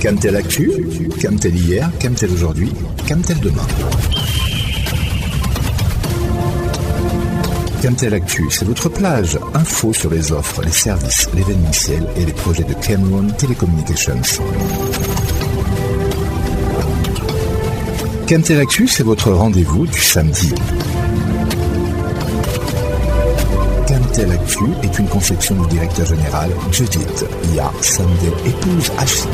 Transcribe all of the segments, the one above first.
Camtel Actu, Camtel hier, Camtel aujourd'hui, Camtel demain. Camtel Actu, c'est votre plage. Info sur les offres, les services, l'événementiel et les projets de Cameroon Telecommunications. Camtel Actu, c'est votre rendez-vous du samedi. Camtel Actu est une conception du directeur général Judith Ya Sunday, épouse Ashik.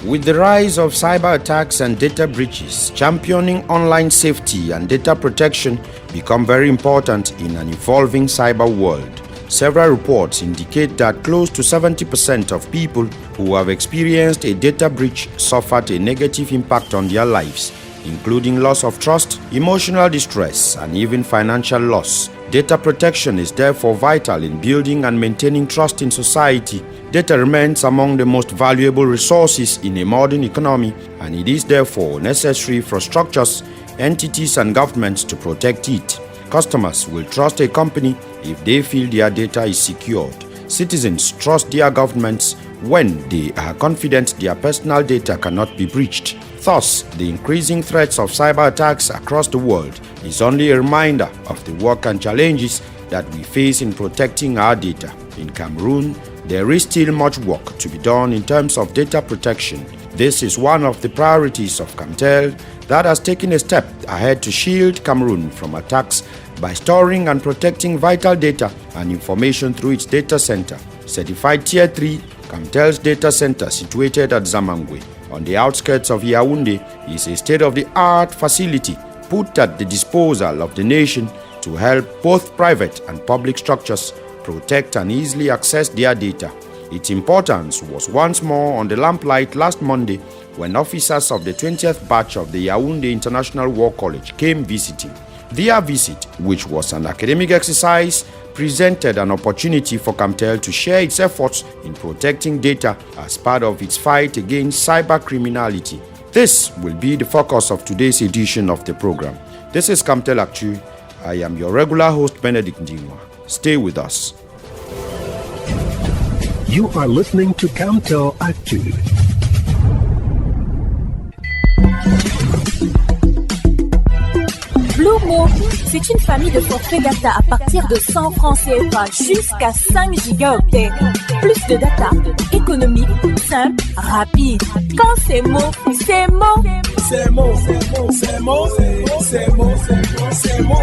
With the rise of cyber attacks and data breaches, championing online safety and data protection become very important in an evolving cyber world. Several reports indicate that close to 70% of people who have experienced a data breach suffered a negative impact on their lives, including loss of trust, emotional distress, and even financial loss. Data protection is therefore vital in building and maintaining trust in society. Data remains among the most valuable resources in a modern economy, and it is therefore necessary for structures, entities, and governments to protect it. Customers will trust a company if they feel their data is secured. Citizens trust their governments when they are confident their personal data cannot be breached. Thus, the increasing threats of cyber attacks across the world is only a reminder of the work and challenges that we face in protecting our data. In Cameroon, there is still much work to be done in terms of data protection. This is one of the priorities of Camtel that has taken a step ahead to shield Cameroon from attacks by storing and protecting vital data and information through its data center. Certified Tier 3, Camtel's data center situated at Zamangwe, on the outskirts of Yaoundé, is a state-of-the-art facility put at the disposal of the nation to help both private and public structures protect and easily access their data. Its importance was once more on the lamplight last Monday when officers of the 20th batch of the Yaoundé International War College came visiting. Their visit, which was an academic exercise, presented an opportunity for Camtel to share its efforts in protecting data as part of its fight against cyber criminality. This will be the focus of today's edition of the program. This is Camtel Actu. I am your regular host, Benedict Ndingwa. Stay with us. You are listening to Camtel Actu. Blue Mo, c'est une famille de forfaits data à partir de 100 francs CFA jusqu'à 5 gigaoctets. Plus de data, économique, simple, rapide. Quand c'est Mo, c'est Mo. C'est Mo, c'est Mo, c'est Mo, c'est Mo, c'est Mo,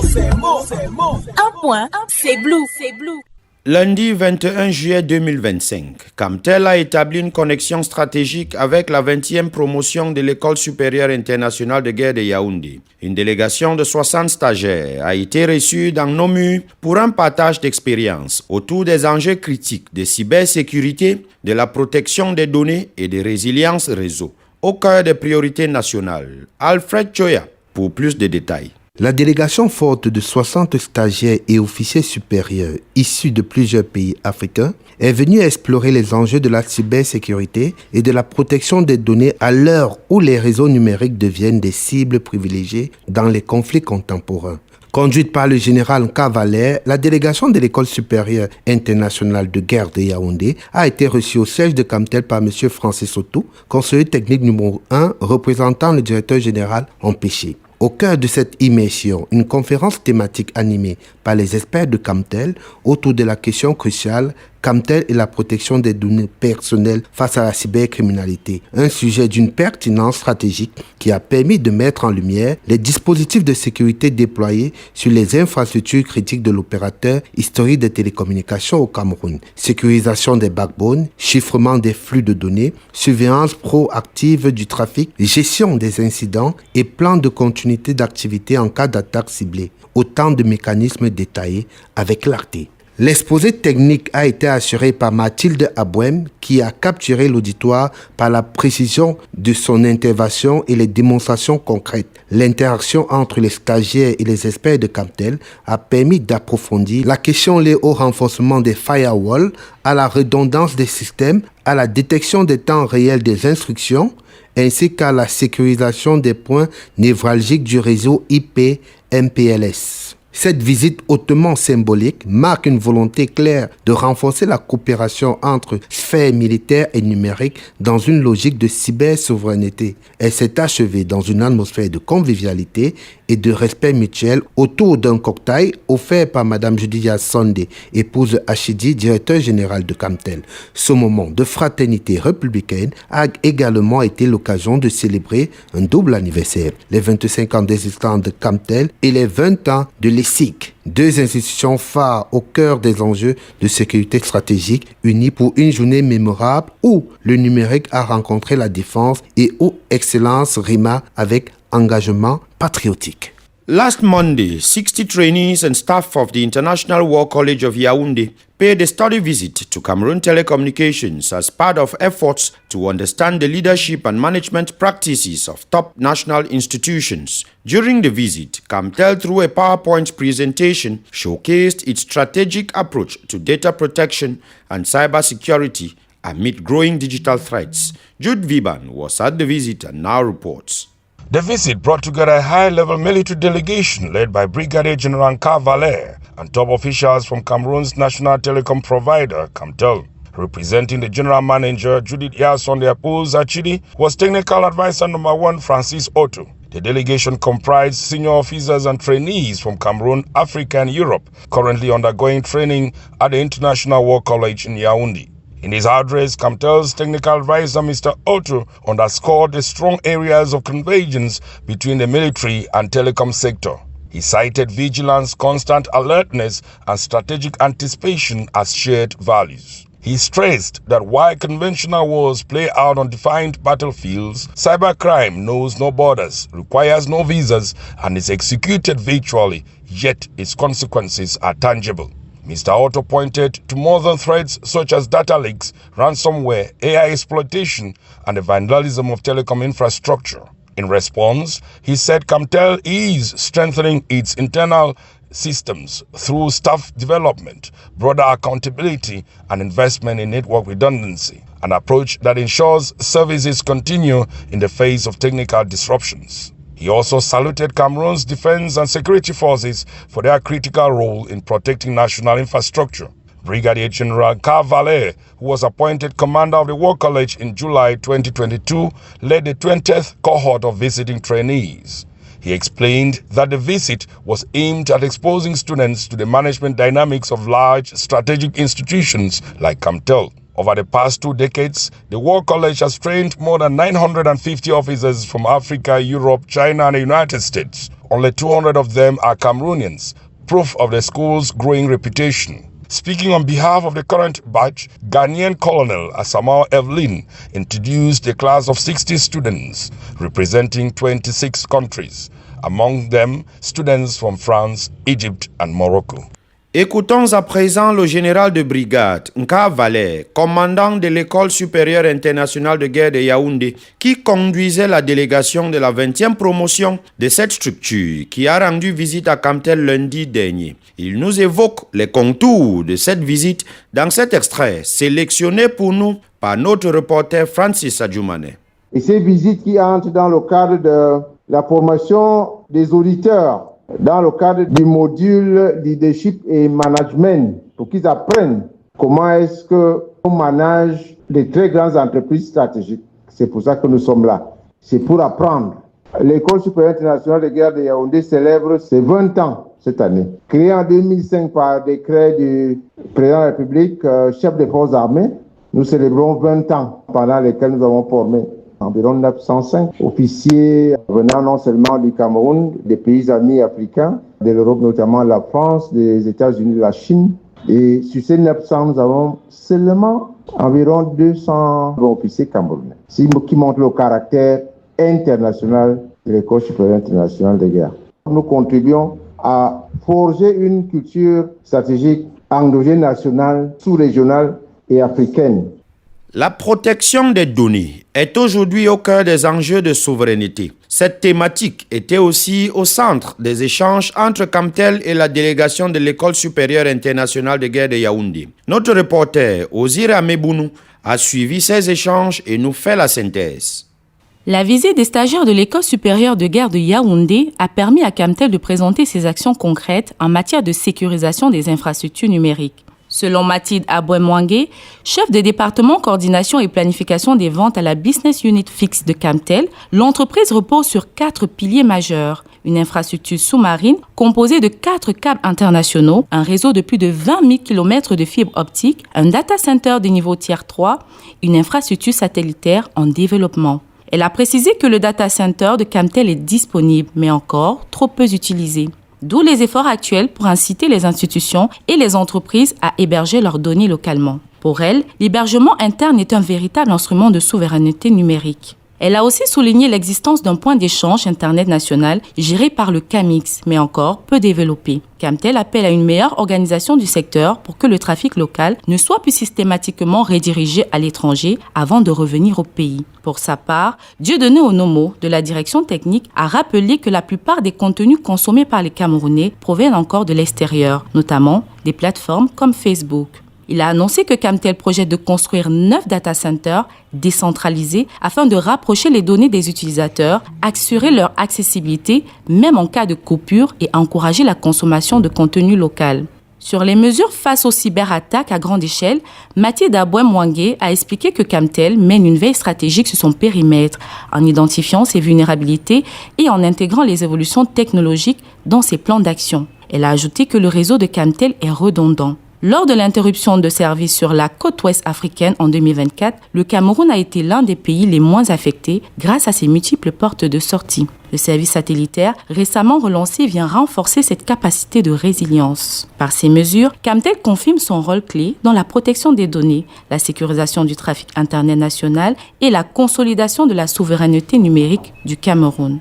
c'est Mo, c'est Mo. Un point, c'est Blue, c'est Blue. Lundi 21 juillet 2025, Camtel a établi une connexion stratégique avec la 20e promotion de l'École supérieure internationale de guerre de Yaoundé. Une délégation de 60 stagiaires a été reçue dans nos murs pour un partage d'expériences autour des enjeux critiques de cybersécurité, de la protection des données et de résilience réseau, au cœur des priorités nationales. Alfred Choya pour plus de détails. La délégation forte de 60 stagiaires et officiers supérieurs issus de plusieurs pays africains est venue explorer les enjeux de la cybersécurité et de la protection des données à l'heure où les réseaux numériques deviennent des cibles privilégiées dans les conflits contemporains. Conduite par le général Cavalier, la délégation de l'École supérieure internationale de guerre de Yaoundé a été reçue au siège de Camtel par M. Francis Sotou, conseiller technique numéro 1 représentant le directeur général empêché. Au cœur de cette immersion, une conférence thématique animée par les experts de Camtel autour de la question cruciale Camtel et la protection des données personnelles face à la cybercriminalité, un sujet d'une pertinence stratégique qui a permis de mettre en lumière les dispositifs de sécurité déployés sur les infrastructures critiques de l'opérateur historique des télécommunications au Cameroun, sécurisation des backbones, chiffrement des flux de données, surveillance proactive du trafic, gestion des incidents et plan de continuité d'activité en cas d'attaque ciblée, autant de mécanismes détaillés avec clarté. L'exposé technique a été assuré par Mathilde Abouem qui a capturé l'auditoire par la précision de son intervention et les démonstrations concrètes. L'interaction entre les stagiaires et les experts de Camtel a permis d'approfondir la question liée au renforcement des firewalls, à la redondance des systèmes, à la détection des temps réels des instructions, ainsi qu'à la sécurisation des points névralgiques du réseau IP MPLS. Cette visite hautement symbolique marque une volonté claire de renforcer la coopération entre sphères militaire et numérique dans une logique de cyber-souveraineté. Elle s'est achevée dans une atmosphère de convivialité et de respect mutuel autour d'un cocktail offert par Mme Judithia Sondé, épouse Achidi, directeur général de Camtel. Ce moment de fraternité républicaine a également été l'occasion de célébrer un double anniversaire, les 25 ans d'existence de Camtel et les 20 ans de l'ESIC, deux institutions phares au cœur des enjeux de sécurité stratégique unies pour une journée mémorable où le numérique a rencontré la défense et où excellence rima avec engagement patriotique. Last Monday, 60 trainees and staff of the International War College of Yaoundé paid a study visit to Cameroon Telecommunications as part of efforts to understand the leadership and management practices of top national institutions. During the visit, Camtel, through a PowerPoint presentation, showcased its strategic approach to data protection and cybersecurity amid growing digital threats. Jude Viban was at the visit and now reports. The visit brought together a high-level military delegation led by Brigadier General Nka Valère and top officials from Cameroon's national telecom provider, Camtel. Representing the general manager, Judithia Sondé, épouse Achidi, was technical advisor number 1, Francis Otto. The delegation comprised senior officers and trainees from Cameroon, Africa and Europe, currently undergoing training at the International War College in Yaoundé. In his address, Camtel's technical advisor, Mr. Otto, underscored the strong areas of convergence between the military and telecom sector. He cited vigilance, constant alertness, and strategic anticipation as shared values. He stressed that while conventional wars play out on defined battlefields, cybercrime knows no borders, requires no visas, and is executed virtually, yet its consequences are tangible. Mr. Otto pointed to modern threats such as data leaks, ransomware, AI exploitation, and the vandalism of telecom infrastructure. In response, he said Camtel is strengthening its internal systems through staff development, broader accountability, and investment in network redundancy, an approach that ensures services continue in the face of technical disruptions. He also saluted Cameroon's defense and security forces for their critical role in protecting national infrastructure. Brigadier General Nka Valère, who was appointed commander of the War College in July 2022, led the 20th cohort of visiting trainees. He explained that the visit was aimed at exposing students to the management dynamics of large strategic institutions like Camtel. Over the past 2 decades, the War College has trained more than 950 officers from Africa, Europe, China, and the United States. Only 200 of them are Cameroonians, proof of the school's growing reputation. Speaking on behalf of the current batch, Ghanaian Colonel Asamoah Evelyn introduced a class of 60 students representing 26 countries, among them students from France, Egypt, and Morocco. Écoutons à présent le général de brigade, Nka Valère, commandant de l'École supérieure internationale de guerre de Yaoundé, qui conduisait la délégation de la 20e promotion de cette structure qui a rendu visite à Camtel lundi dernier. Il nous évoque les contours de cette visite dans cet extrait sélectionné pour nous par notre reporter Francis Adjoumane. Et ces visites qui entrent dans le cadre de la formation des auditeurs, dans le cadre du module leadership et management, pour qu'ils apprennent comment est-ce qu'on manage les très grandes entreprises stratégiques. C'est pour ça que nous sommes là. C'est pour apprendre. L'École supérieure internationale de guerre de Yaoundé célèbre ses 20 ans cette année. Créée en 2005 par décret du président de la République, chef des forces armées, nous célébrons 20 ans pendant lesquels nous avons formé environ 905 officiers venant non seulement du Cameroun, des pays amis africains, de l'Europe notamment la France, des États-Unis, la Chine. Et sur ces 900, nous avons seulement environ 200 officiers camerounais, ce qui montre le caractère international de l'École supérieure internationale de guerre. Nous contribuons à forger une culture stratégique endogène nationale, sous-régionale et africaine. La protection des données est aujourd'hui au cœur des enjeux de souveraineté. Cette thématique était aussi au centre des échanges entre Camtel et la délégation de l'École supérieure internationale de guerre de Yaoundé. Notre reporter Ozira Mebounou a suivi ces échanges et nous fait la synthèse. La visite des stagiaires de l'École supérieure de guerre de Yaoundé a permis à Camtel de présenter ses actions concrètes en matière de sécurisation des infrastructures numériques. Selon Mathilde Abouemwangue, chef de département coordination et planification des ventes à la Business Unit Fixe de Camtel, l'entreprise repose sur 4 piliers majeurs. Une infrastructure sous-marine composée de 4 câbles internationaux, un réseau de plus de 20 000 km de fibres optiques, un data center de niveau tier 3, une infrastructure satellitaire en développement. Elle a précisé que le data center de Camtel est disponible, mais encore trop peu utilisé. D'où les efforts actuels pour inciter les institutions et les entreprises à héberger leurs données localement. Pour elle, l'hébergement interne est un véritable instrument de souveraineté numérique. Elle a aussi souligné l'existence d'un point d'échange Internet national géré par le CAMIX, mais encore peu développé. Camtel appelle à une meilleure organisation du secteur pour que le trafic local ne soit plus systématiquement redirigé à l'étranger avant de revenir au pays. Pour sa part, Dieudonné Onomo, de la direction technique, a rappelé que la plupart des contenus consommés par les Camerounais proviennent encore de l'extérieur, notamment des plateformes comme Facebook. Il a annoncé que Camtel projette de construire 9 data centers décentralisés afin de rapprocher les données des utilisateurs, assurer leur accessibilité, même en cas de coupure, et encourager la consommation de contenu local. Sur les mesures face aux cyberattaques à grande échelle, Mathilde Abouemwangue a expliqué que Camtel mène une veille stratégique sur son périmètre, en identifiant ses vulnérabilités et en intégrant les évolutions technologiques dans ses plans d'action. Elle a ajouté que le réseau de Camtel est redondant. Lors de l'interruption de service sur la côte ouest africaine en 2024, le Cameroun a été l'un des pays les moins affectés grâce à ses multiples portes de sortie. Le service satellitaire, récemment relancé, vient renforcer cette capacité de résilience. Par ces mesures, Camtel confirme son rôle clé dans la protection des données, la sécurisation du trafic Internet national et la consolidation de la souveraineté numérique du Cameroun.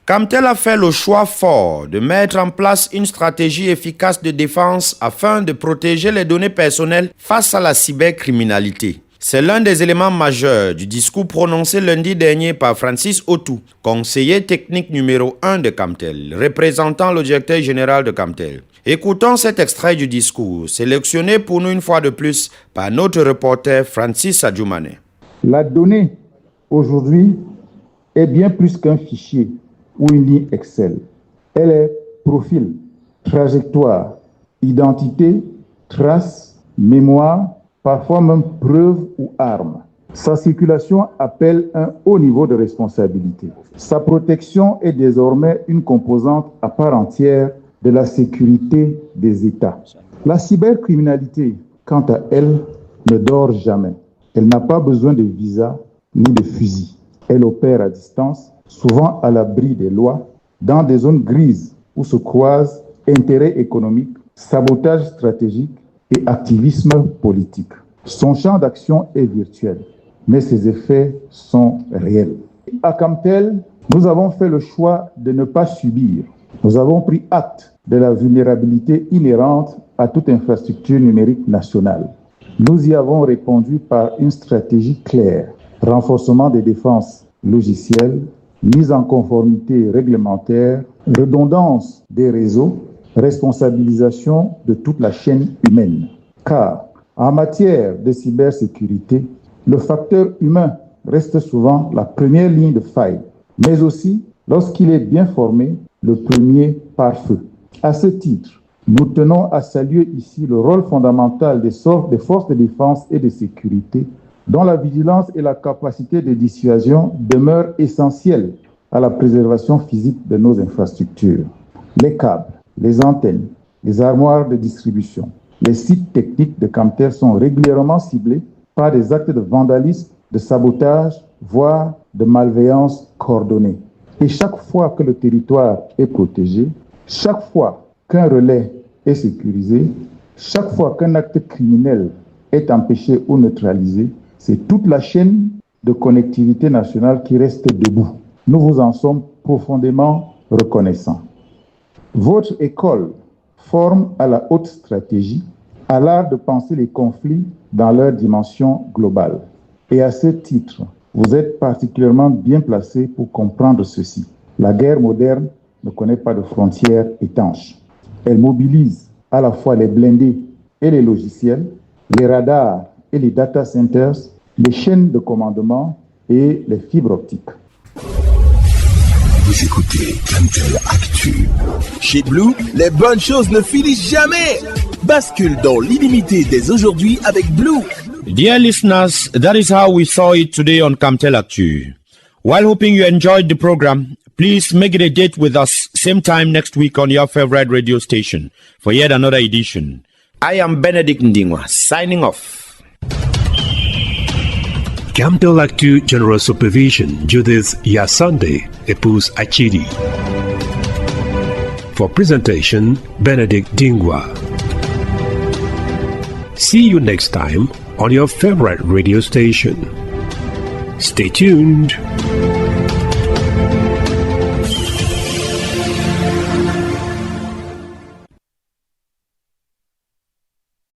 Camtel a fait le choix fort de mettre en place une stratégie efficace de défense afin de protéger les données personnelles face à la cybercriminalité. C'est l'un des éléments majeurs du discours prononcé lundi dernier par Francis Otou, conseiller technique numéro 1 de Camtel, représentant le directeur général de Camtel. Écoutons cet extrait du discours, sélectionné pour nous une fois de plus par notre reporter Francis Adjoumane. La donnée, aujourd'hui, est bien plus qu'un fichier ou une ligne Excel. Elle est profil, trajectoire, identité, trace, mémoire, parfois même preuve ou arme. Sa circulation appelle un haut niveau de responsabilité. Sa protection est désormais une composante à part entière de la sécurité des États. La cybercriminalité, quant à elle, ne dort jamais. Elle n'a pas besoin de visa ni de fusil. Elle opère à distance, souvent à l'abri des lois, dans des zones grises où se croisent intérêts économiques, sabotage stratégique et activisme politique. Son champ d'action est virtuel, mais ses effets sont réels. À Camtel, nous avons fait le choix de ne pas subir. Nous avons pris acte de la vulnérabilité inhérente à toute infrastructure numérique nationale. Nous y avons répondu par une stratégie claire, renforcement des défenses logicielles, mise en conformité réglementaire, redondance des réseaux, responsabilisation de toute la chaîne humaine. Car en matière de cybersécurité, le facteur humain reste souvent la première ligne de faille, mais aussi, lorsqu'il est bien formé, le premier pare-feu. À ce titre, nous tenons à saluer ici le rôle fondamental des forces de défense et de sécurité, dont la vigilance et la capacité de dissuasion demeurent essentielles à la préservation physique de nos infrastructures. Les câbles, les antennes, les armoires de distribution, les sites techniques de Camtel sont régulièrement ciblés par des actes de vandalisme, de sabotage, voire de malveillance coordonnée. Et chaque fois que le territoire est protégé, chaque fois qu'un relais est sécurisé, chaque fois qu'un acte criminel est empêché ou neutralisé, c'est toute la chaîne de connectivité nationale qui reste debout. Nous vous en sommes profondément reconnaissants. Votre école forme à la haute stratégie, à l'art de penser les conflits dans leur dimension globale. Et à ce titre, vous êtes particulièrement bien placé pour comprendre ceci. La guerre moderne ne connaît pas de frontières étanches. Elle mobilise à la fois les blindés et les logiciels, les radars et les data centers, les chaînes de commandement et les fibres optiques. Vous écoutez Camtel Actu. Chez Blue, les bonnes choses ne finissent jamais. Bascule dans l'illimité dès aujourd'hui avec Blue. Dear listeners, that is how we saw it today on Camtel Actu. While hoping you enjoyed the program, please make it a date with us same time next week on your favorite radio station for yet another edition. I am Benedict Ndingwa, signing off. Camtel Actu General Supervision, Judith Yasande, épouse Achidi. For presentation, Benedict Dingwa. See you next time on your favorite radio station. Stay tuned.